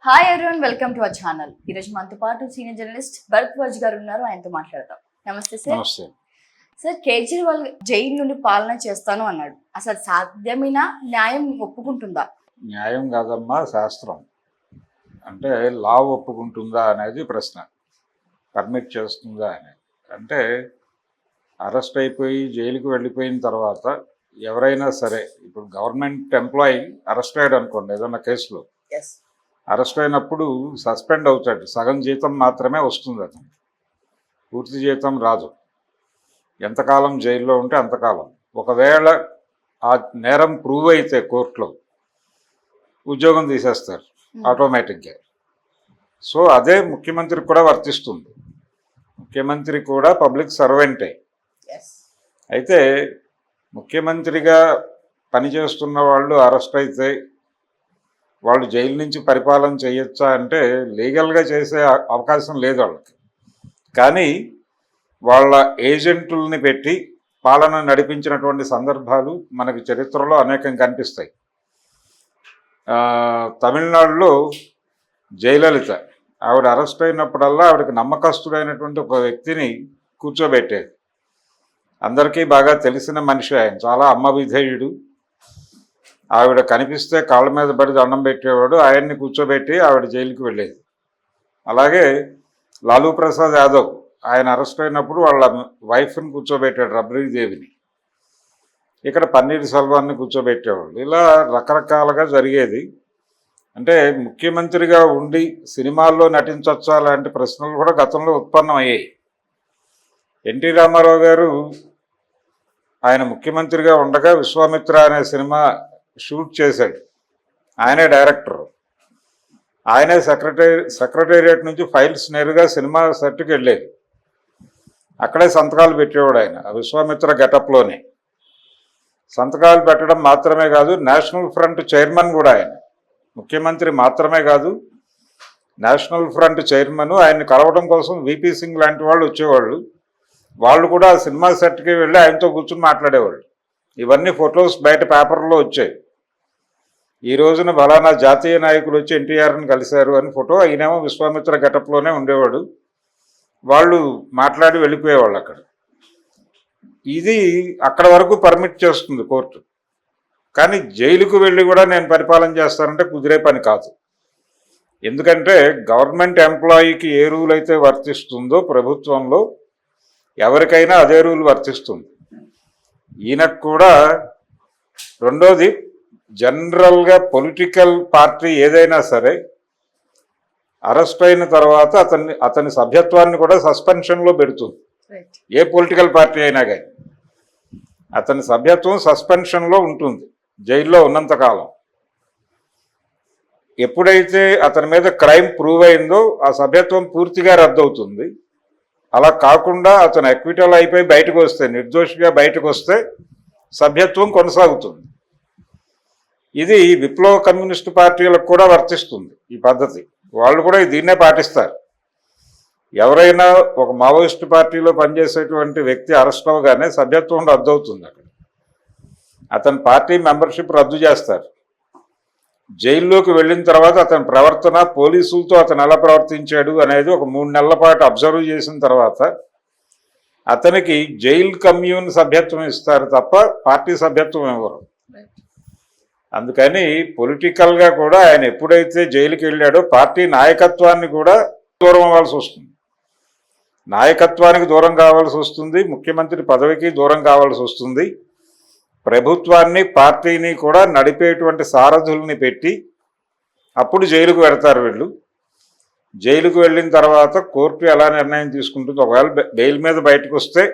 Hi everyone, welcome to our channel. ఈరోజు మనతో పాటు సీనియర్ జర్నలిస్ట్ భరద్వాజ్ గారు ఉన్నారు. ఆయనతో మాట్లాడతాం. నమస్తే సార్. నమస్తే సార్, కేజ్రీవాల్ జైలు నుండి పాలన చేస్తాను అన్నాడు. అసలు సాధ్యమైన న్యాయం ఒప్పుకుంటుందా? న్యాయం కాదమ్మా, శాస్త్రం. అంటే లా ఒప్పుకుంటుందా అనేది ప్రశ్న. పర్మిట్ చేస్తుందా అనేది. అంటే అరెస్ట్ అయిపోయి జైలుకి వెళ్ళిపోయిన తర్వాత ఎవరైనా సరే, ఇప్పుడు గవర్నమెంట్ ఎంప్లాయీ అరెస్ట్ అయ్యాడు అనుకోండి ఏదన్నా కేసులో, అరెస్ట్ అయినప్పుడు సస్పెండ్ అవుతాడు. సగం జీతం మాత్రమే వస్తుంది, అతను పూర్తి జీతం రాదు. ఎంతకాలం జైల్లో ఉంటే అంతకాలం. ఒకవేళ ఆ నేరం ప్రూవ్ అయితే కోర్టులో ఉద్యోగం తీసేస్తారు ఆటోమేటిక్గా. సో అదే ముఖ్యమంత్రికి కూడా వర్తిస్తుంది. ముఖ్యమంత్రి కూడా పబ్లిక్ సర్వెంటే. అయితే ముఖ్యమంత్రిగా పనిచేస్తున్న వాళ్ళు అరెస్ట్ అయితే వాళ్ళు జైలు నుంచి పరిపాలన చేయొచ్చా అంటే లీగల్గా చేసే అవకాశం లేదు వాళ్ళకి. కానీ వాళ్ళ ఏజెంట్లని పెట్టి పాలన నడిపించినటువంటి సందర్భాలు మనకి చరిత్రలో అనేకం కనిపిస్తాయి. తమిళనాడులో జయలలిత ఆవిడ అరెస్ట్ అయినప్పుడల్లా ఆవిడకి నమ్మకస్తుడైనటువంటి ఒక వ్యక్తిని కూర్చోబెట్టేది. అందరికీ బాగా తెలిసిన మనిషి ఆయన, చాలా అమ్మవిధేయుడు. ఆవిడ కనిపిస్తే కాళ్ళ మీద పడి దండం పెట్టేవాడు. ఆయన్ని కూర్చోబెట్టి ఆవిడ జైలుకి వెళ్ళేది. అలాగే లాలూ ప్రసాద్ యాదవ్ ఆయన అరెస్ట్ అయినప్పుడు వాళ్ళ వైఫ్ని కూర్చోబెట్టాడు, రబ్రీదేవిని. ఇక్కడ పన్నీర్ సెల్వాన్ని కూర్చోబెట్టేవాళ్ళు. ఇలా రకరకాలుగా జరిగేది. అంటే ముఖ్యమంత్రిగా ఉండి సినిమాల్లో నటించవచ్చా లాంటి ప్రశ్నలు కూడా గతంలో ఉత్పన్నమయ్యాయి. ఎన్టీ రామారావు గారు ఆయన ముఖ్యమంత్రిగా ఉండగా విశ్వామిత్ర అనే సినిమా షూట్ చేశాడు. ఆయనే డైరెక్టర్. ఆయనే సెక్రటేరియట్ నుంచి ఫైల్స్ నేరుగా సినిమా సెట్కి వెళ్ళేది. అక్కడే సంతకాలు పెట్టేవాడు ఆయన, విశ్వామిత్ర గెటప్లోనే. సంతకాలు పెట్టడం మాత్రమే కాదు, నేషనల్ ఫ్రంట్ చైర్మన్ కూడా ఆయన. ముఖ్యమంత్రి మాత్రమే కాదు, నేషనల్ ఫ్రంట్ చైర్మన్. ఆయన్ని కలవడం కోసం విపి సింగ్ లాంటి వాళ్ళు వచ్చేవాళ్ళు. వాళ్ళు కూడా ఆ సినిమా సెట్కి వెళ్ళి ఆయనతో కూర్చుని మాట్లాడేవాళ్ళు. ఇవన్నీ ఫొటోస్ బయట పేపర్లో వచ్చాయి. ఈ రోజున బలానా జాతీయ నాయకులు వచ్చి ఎన్టీఆర్ని కలిశారు అని ఫోటో, ఈయనేమో విశ్వామిత్ర గెటప్లోనే ఉండేవాడు. వాళ్ళు మాట్లాడి వెళ్ళిపోయేవాళ్ళు అక్కడ. ఇది అక్కడ వరకు పర్మిట్ చేస్తుంది కోర్టు. కానీ జైలుకు వెళ్ళి కూడా నేను పరిపాలన చేస్తానంటే కుదిరే పని కాదు. ఎందుకంటే గవర్నమెంట్ ఎంప్లాయీకి ఏ రూల్ అయితే వర్తిస్తుందో ప్రభుత్వంలో ఎవరికైనా అదే రూల్ వర్తిస్తుంది. ఈయనకు కూడా. రెండోది, జనరల్గా పొలిటికల్ పార్టీ ఏదైనా సరే అరెస్ట్ అయిన తర్వాత అతని సభ్యత్వాన్ని కూడా సస్పెన్షన్లో పెడుతుంది. ఏ పొలిటికల్ పార్టీ అయినా కానీ అతని సభ్యత్వం సస్పెన్షన్లో ఉంటుంది జైల్లో ఉన్నంతకాలం. ఎప్పుడైతే అతని మీద క్రైమ్ ప్రూవ్ అయిందో ఆ సభ్యత్వం పూర్తిగా రద్దవుతుంది. అలా కాకుండా అతను అక్విటల్ అయిపోయి బయటకు వస్తే, నిర్దోషిగా బయటకు వస్తే సభ్యత్వం కొనసాగుతుంది. ఇది విప్లవ కమ్యూనిస్టు పార్టీలకు కూడా వర్తిస్తుంది ఈ పద్ధతి. వాళ్ళు కూడా దీన్నే పాటిస్తారు. ఎవరైనా ఒక మావోయిస్టు పార్టీలో పనిచేసేటువంటి వ్యక్తి అరెస్ట్ అవగానే సభ్యత్వం రద్దు అవుతుంది. అక్కడ అతని పార్టీ మెంబర్షిప్ రద్దు చేస్తారు. జైల్లోకి వెళ్ళిన తర్వాత అతని ప్రవర్తన, పోలీసులతో అతను ఎలా ప్రవర్తించాడు అనేది ఒక 3 నెలల పాటు అబ్జర్వ్ చేసిన తర్వాత అతనికి జైల్ కమ్యూన్ సభ్యత్వం ఇస్తారు తప్ప పార్టీ సభ్యత్వం ఇవ్వరు. అందుకని పొలిటికల్గా కూడా ఆయన ఎప్పుడైతే జైలుకి వెళ్ళాడో పార్టీ నాయకత్వాన్ని కూడా దూరం అవ్వాల్సి వస్తుంది. నాయకత్వానికి దూరం కావాల్సి వస్తుంది, ముఖ్యమంత్రి పదవికి దూరం కావాల్సి వస్తుంది. ప్రభుత్వాన్ని, పార్టీని కూడా నడిపేటువంటి సారథుల్ని పెట్టి అప్పుడు జైలుకు వెడతారు వీళ్ళు. జైలుకు వెళ్ళిన తర్వాత కోర్టు ఎలా నిర్ణయం తీసుకుంటుందో, ఒకవేళ బెయిల్ మీద బయటకు వస్తే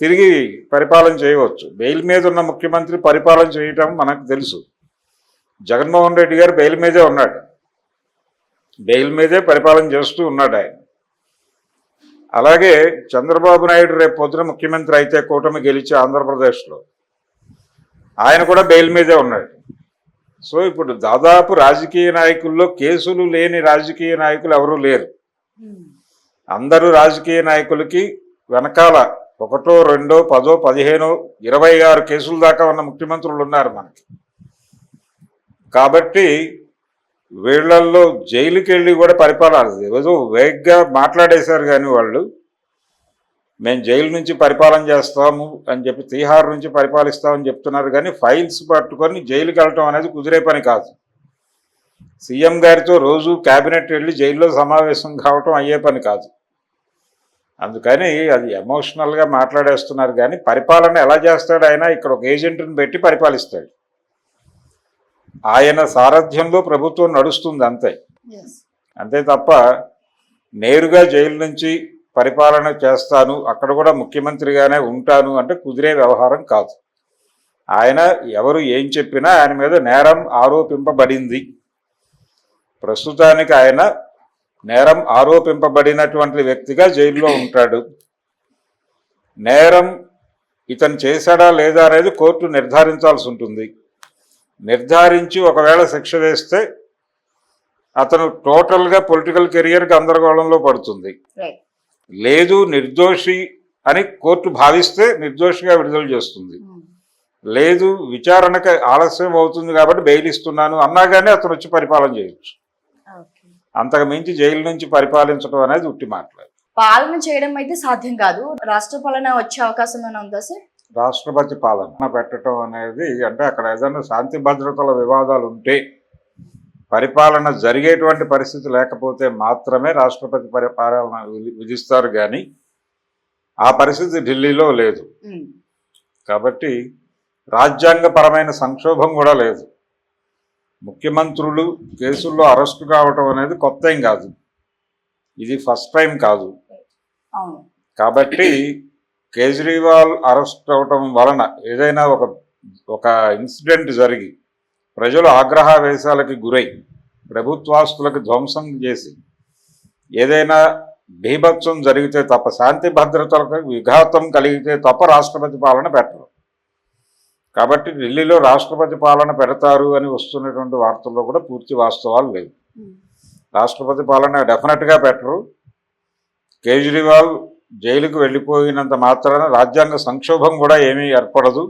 తిరిగి పరిపాలన చేయవచ్చు. బెయిల్ మీద ఉన్న ముఖ్యమంత్రి పరిపాలన చేయటం మనకు తెలుసు. జగన్మోహన్ రెడ్డి గారు బెయిల్ మీదే ఉన్నాడు. బెయిల్ మీదే పరిపాలన చేస్తూ ఉన్నాడు ఆయన. అలాగే చంద్రబాబు నాయుడు రేపు పొద్దున ముఖ్యమంత్రి అయితే కూటమి గెలిచి ఆంధ్రప్రదేశ్లో ఆయన కూడా బెయిల్ మీదే ఉన్నాడు. సో ఇప్పుడు దాదాపు రాజకీయ నాయకుల్లో కేసులు లేని రాజకీయ నాయకులు ఎవరూ లేరు. అందరూ రాజకీయ నాయకులకి వెనకాల 1, 2, 10, 15, 26 కేసుల దాకా ఉన్న ముఖ్యమంత్రులు ఉన్నారు మనకి. కాబట్టి వీళ్ళల్లో జైలుకి వెళ్ళి కూడా పరిపాలన ఏదో వేగ్గా మాట్లాడేశారు కానీ వాళ్ళు మేము జైలు నుంచి పరిపాలన చేస్తాము అని చెప్పి తీహార్ నుంచి పరిపాలిస్తామని చెప్తున్నారు కానీ ఫైల్స్ పట్టుకొని జైలుకి వెళ్ళటం అనేది కుదిరే పని కాదు. సీఎం గారితో రోజు క్యాబినెట్ వెళ్ళి జైల్లో సమావేశం కావటం అయ్యే పని కాదు. అందుకని అది ఎమోషనల్గా మాట్లాడేస్తున్నారు కానీ పరిపాలన ఎలా చేస్తాడు ఆయన? ఇక్కడ ఒక ఏజెంట్ని పెట్టి పరిపాలిస్తాడు. ఆయన సారథ్యంలో ప్రభుత్వం నడుస్తుంది అంతే. అంతే తప్ప నేరుగా జైలు నుంచి పరిపాలన చేస్తాను, అక్కడ కూడా ముఖ్యమంత్రిగానే ఉంటాను అంటే కుదిరే వ్యవహారం కాదు. ఆయన ఎవరు ఏం చెప్పినా ఆయన మీద నేరం ఆరోపింపబడింది. ప్రస్తుతానికి ఆయన నేరం ఆరోపింపబడినటువంటి వ్యక్తిగా జైల్లో ఉంటాడు. నేరం ఇతను చేశాడా లేదా అనేది కోర్టు నిర్ధారించాల్సి ఉంటుంది. నిర్ధారించి ఒకవేళ శిక్ష వేస్తే అతను టోటల్గా పొలిటికల్ కెరియర్ గందరగోళంలో పడుతుంది. లేదు నిర్దోషి అని కోర్టు భావిస్తే నిర్దోషిగా విడుదల చేస్తుంది. లేదు విచారణకు ఆలస్యం అవుతుంది కాబట్టి బెయిల్ ఇస్తున్నాను అన్నా కానీ అతను వచ్చి పరిపాలన చేయొచ్చు. అంతకు మించి జైలు నుంచి పరిపాలించడం అనేది ఉట్టి మాట్లాడు. పాలన చేయడం అయితే సాధ్యం కాదు. రాష్ట్ర పాలన వచ్చే అవకాశం ఏమైనా ఉందా సార్? రాష్ట్రపతి పాలన పెట్టడం అనేది అంటే అక్కడ ఏదైనా శాంతి భద్రతల వివాదాలు ఉంటే పరిపాలన జరిగేటువంటి పరిస్థితి లేకపోతే మాత్రమే రాష్ట్రపతి పరిపాలన విధిస్తారు కానీ ఆ పరిస్థితి ఢిల్లీలో లేదు. కాబట్టి రాజ్యాంగపరమైన సంక్షోభం కూడా లేదు. ముఖ్యమంత్రులు కేసుల్లో అరెస్టు కావటం అనేది కొత్త ఏం కాదు, ఇది ఫస్ట్ టైం కాదు. కాబట్టి కేజ్రీవాల్ అరెస్ట్ అవటం వలన ఏదైనా ఒక ఇన్సిడెంట్ జరిగి ప్రజలు ఆగ్రహావేశాలకి గురై ప్రభుత్వాస్తులకు ధ్వంసం చేసి ఏదైనా బీభత్సం జరిగితే తప్ప, శాంతి భద్రతలకు విఘాతం కలిగితే తప్ప రాష్ట్రపతి పాలన పెట్టరు. కాబట్టి ఢిల్లీలో రాష్ట్రపతి పాలన పెడతారు అని వస్తున్నటువంటి వార్తల్లో కూడా పూర్తి వాస్తవాలు లేవు. రాష్ట్రపతి పాలన డెఫినెట్గా పెట్టరు. కేజ్రీవాల్ జైలుకు వెళ్ళిపోయినంత మాత్రాన రాజ్యాంగ సంక్షోభం కూడా ఏమీ ఏర్పడదు.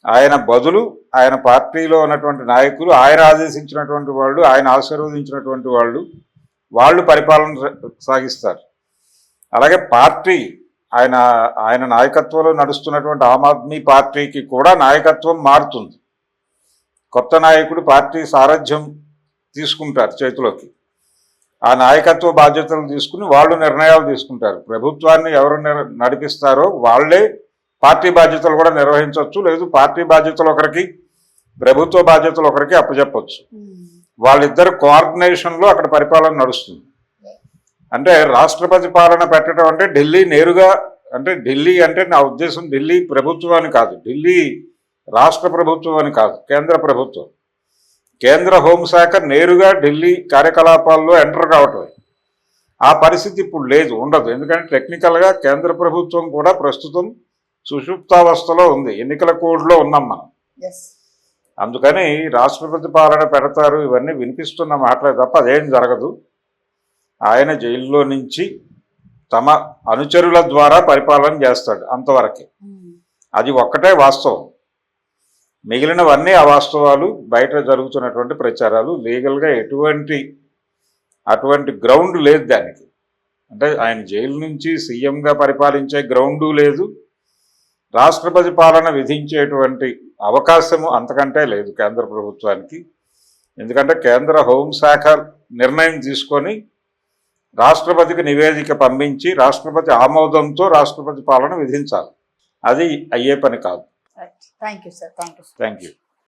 ఆయన బదులు ఆయన పార్టీలో ఉన్నటువంటి నాయకులు, ఆయన ఆదేశించినటువంటి వాళ్ళు, ఆయన ఆశీర్వదించినటువంటి వాళ్ళు పరిపాలన సాగిస్తారు. అలాగే పార్టీ ఆయన నాయకత్వంలో నడుస్తున్నటువంటి ఆమ్ ఆద్మీ పార్టీకి కూడా నాయకత్వం మారుతుంది. కొత్త నాయకుడు పార్టీ సారథ్యం తీసుకుంటారు చేతిలోకి. ఆ నాయకత్వ బాధ్యతలు తీసుకుని వాళ్ళు నిర్ణయాలు తీసుకుంటారు. ప్రభుత్వాన్ని ఎవరు నడిపిస్తారో వాళ్ళే పార్టీ బాధ్యతలు కూడా నిర్వహించవచ్చు. లేదు పార్టీ బాధ్యతలు ఒకరికి, ప్రభుత్వ బాధ్యతలు ఒకరికి అప్పచెప్పచ్చు. వాళ్ళిద్దరు కోఆర్డినేషన్లో అక్కడ పరిపాలన నడుస్తుంది. అంటే రాష్ట్రపతి పాలన పెట్టడం అంటే ఢిల్లీ నేరుగా, అంటే ఢిల్లీ అంటే నా ఉద్దేశం ఢిల్లీ ప్రభుత్వం అని కాదు, ఢిల్లీ రాష్ట్ర ప్రభుత్వం అని కాదు, కేంద్ర ప్రభుత్వం. కేంద్ర హోంశాఖ నేరుగా ఢిల్లీ కార్యకలాపాల్లో ఎంటర్ కావటం. ఆ పరిస్థితి ఇప్పుడు లేదు, ఉండదు. ఎందుకంటే టెక్నికల్గా కేంద్ర ప్రభుత్వం కూడా ప్రస్తుతం సుషుప్తావస్థలో ఉంది, ఎన్నికల కోడ్లో ఉన్నాం మనం. అందుకని రాష్ట్రపతి పాలన పెడతారు ఇవన్నీ వినిపిస్తున్న మాటలే తప్ప అదేం జరగదు. ఆయన జైల్లో నుంచి తమ అనుచరుల ద్వారా పరిపాలన చేస్తాడు, అంతవరకే. అది ఒక్కటే వాస్తవం. మిగిలినవన్నీ అవాస్తవాలు, బయట జరుగుతున్నటువంటి ప్రచారాలు. లీగల్గా అటువంటి గ్రౌండ్ లేదు దానికి. అంటే ఆయన జైలు నుంచి సీఎంగా పరిపాలించే గ్రౌండు లేదు, రాష్ట్రపతి పాలన విధించేటువంటి అవకాశము అంతకంటే లేదు కేంద్ర ప్రభుత్వానికి. ఎందుకంటే కేంద్ర హోంశాఖ నిర్ణయం తీసుకొని రాష్ట్రపతికి నివేదిక పంపించి రాష్ట్రపతి ఆమోదంతో రాష్ట్రపతి పాలన విధించాలి. అది అయ్యే పని కాదు. Thank you sir. Thank you.